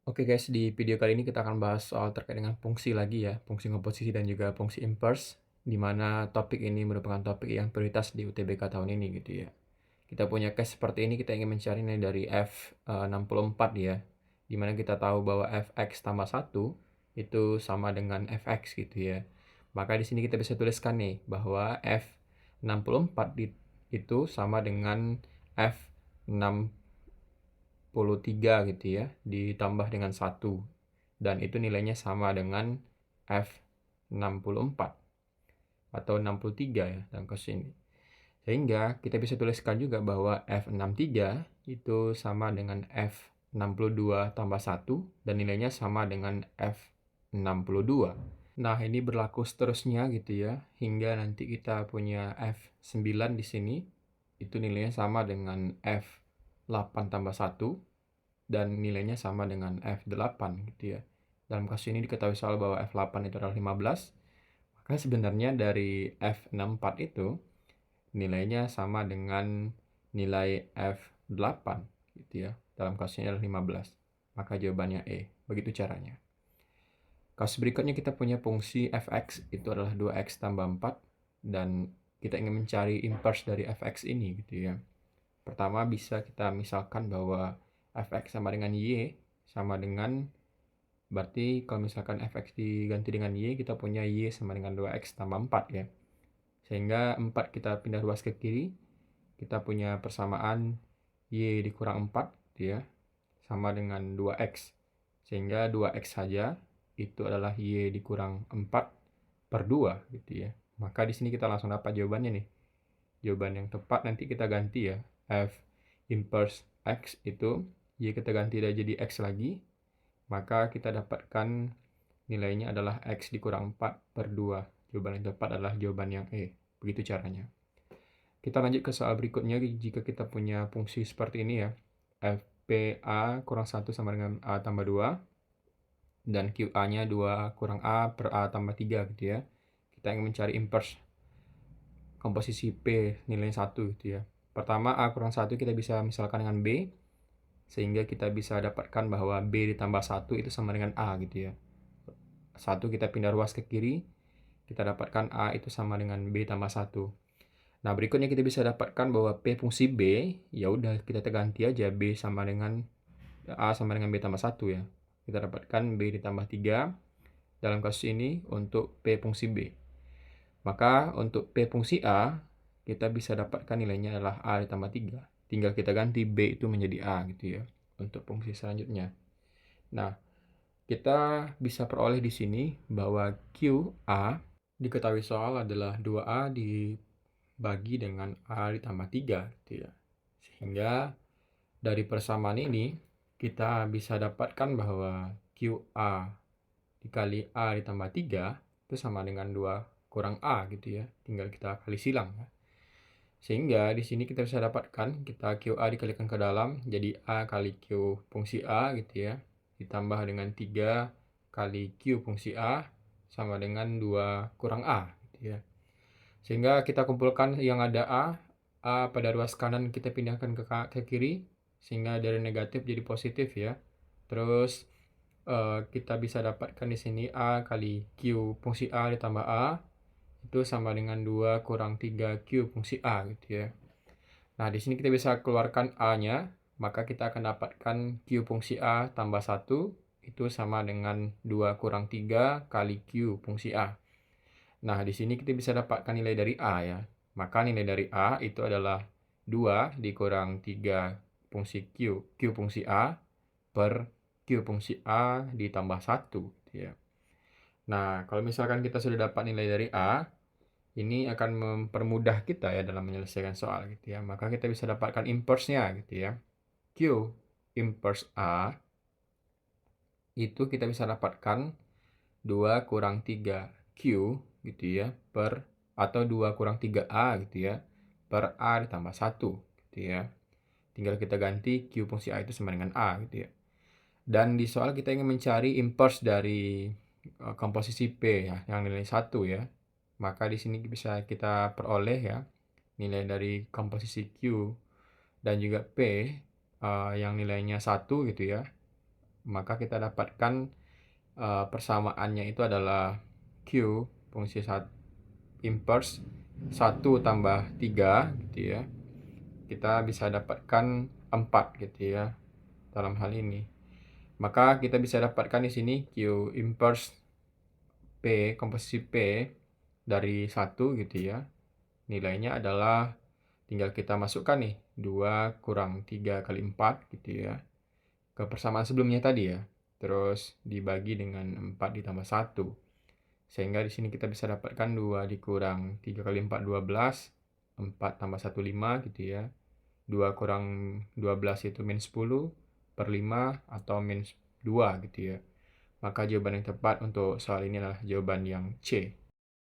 Oke guys, di video kali ini kita akan bahas soal terkait dengan fungsi lagi ya, fungsi komposisi dan juga fungsi inverse, di mana topik ini merupakan topik yang prioritas di UTBK tahun ini gitu ya. Kita punya case seperti ini, kita ingin mencari nilai dari F64 ya, di mana kita tahu bahwa Fx tambah 1 itu sama dengan Fx gitu ya. Maka di sini kita bisa tuliskan nih, bahwa F64 itu sama dengan F63 gitu ya, ditambah dengan 1. Dan itu nilainya sama dengan F64 atau 63 ya dalam kasus ini. Sehingga kita bisa tuliskan juga bahwa F63 itu sama dengan F62 tambah 1 dan nilainya sama dengan F62. Nah, ini berlaku seterusnya gitu ya, hingga nanti kita punya F9 di sini, itu nilainya sama dengan F8 tambah 1 dan nilainya sama dengan F8 gitu ya. Dalam kasus ini diketahui soal bahwa F8 itu adalah 15, maka sebenarnya dari F64 itu nilainya sama dengan nilai F8 gitu ya. Dalam kasus ini adalah 15. Maka jawabannya E. Begitu caranya. Kasus berikutnya kita punya fungsi fx itu adalah 2x tambah 4 dan kita ingin mencari inverse dari fx ini gitu ya. Pertama bisa kita misalkan bahwa fx sama dengan y sama dengan, berarti kalau misalkan fx diganti dengan y, kita punya y sama dengan 2x tambah 4 ya. Sehingga 4 kita pindah ruas ke kiri, kita punya persamaan y dikurang 4 gitu ya, sama dengan 2x. Sehingga 2x saja itu adalah y dikurang 4 per 2 gitu ya. Maka di sini kita langsung dapat jawabannya nih. Jawaban yang tepat nanti kita ganti ya. F inverse x itu y kita ganti jadi x lagi. Maka kita dapatkan nilainya adalah x dikurang 4 per 2. Jawaban yang tepat adalah jawaban yang E. Begitu caranya. Kita lanjut ke soal berikutnya. Jika kita punya fungsi seperti ini ya, FPA kurang 1 sama dengan A tambah 2, dan QA-nya 2 kurang A per A tambah 3 gitu ya. Kita ingin mencari inverse komposisi P nilainya 1 gitu ya. Pertama A kurang 1 kita bisa misalkan dengan B, sehingga kita bisa dapatkan bahwa B ditambah 1 itu sama dengan A gitu ya. 1 kita pindah ruas ke kiri, kita dapatkan A itu sama dengan B tambah 1. Nah, berikutnya kita bisa dapatkan bahwa P fungsi B, ya udah kita ganti aja B sama dengan A sama dengan B tambah 1 ya. Kita dapatkan B ditambah 3 dalam kasus ini untuk P fungsi B. Maka untuk P fungsi A, kita bisa dapatkan nilainya adalah A ditambah 3. Tinggal kita ganti B itu menjadi A gitu ya, untuk fungsi selanjutnya. Nah, kita bisa peroleh di sini bahwa QA diketahui soal adalah 2A dibagi dengan A ditambah 3 gitu ya. Sehingga dari persamaan ini kita bisa dapatkan bahwa QA dikali A ditambah 3 itu sama dengan 2 kurang A gitu ya. Tinggal kita kali silang ya. Sehingga di sini kita bisa dapatkan, kita QA dikalikan ke dalam jadi A kali Q fungsi A gitu ya, ditambah dengan 3 kali Q fungsi A sama dengan 2 kurang A gitu ya. Sehingga kita kumpulkan yang ada A pada ruas kanan kita pindahkan ke kiri, sehingga dari negatif jadi positif ya. Terus kita bisa dapatkan di sini A kali Q fungsi A ditambah A itu sama dengan 2 kurang 3 Q fungsi A gitu ya. Nah, di sini kita bisa keluarkan A-nya, maka kita akan dapatkan Q fungsi A tambah 1 itu sama dengan 2 kurang 3 kali Q fungsi A. Nah, di sini kita bisa dapatkan nilai dari A ya. Maka nilai dari A itu adalah 2 dikurang 3 fungsi Q fungsi A per Q fungsi A ditambah 1 gitu ya. Nah, kalau misalkan kita sudah dapat nilai dari A, ini akan mempermudah kita ya dalam menyelesaikan soal gitu ya. Maka kita bisa dapatkan inverse-nya gitu ya. Q inverse A itu kita bisa dapatkan 2 kurang 3 Q gitu ya per, atau 2 kurang 3 A gitu ya per A ditambah 1 gitu ya. Tinggal kita ganti Q fungsi A itu sama dengan A gitu ya. Dan di soal kita ingin mencari inverse dari komposisi P ya, yang nilai 1 ya. Maka di sini bisa kita peroleh ya nilai dari komposisi Q dan juga P yang nilainya 1 gitu ya. maka kita dapatkan persamaannya itu adalah Q fungsi inverse 1 tambah 3 gitu ya. Kita bisa dapatkan 4 gitu ya dalam hal ini. Maka kita bisa dapatkan di sini Q inverse P, komposisi P dari 1 gitu ya. Nilainya adalah tinggal kita masukkan nih 2 kurang 3 kali 4 gitu ya. Ke persamaan sebelumnya tadi ya. Terus dibagi dengan 4 ditambah 1. Sehingga di sini kita bisa dapatkan 2 dikurang 3 kali 4, 12. 4 tambah 1, 5 gitu ya. 2 kurang 12 itu min 10 per 5 atau min 2 gitu ya. Maka jawaban yang tepat untuk soal ini adalah jawaban yang C.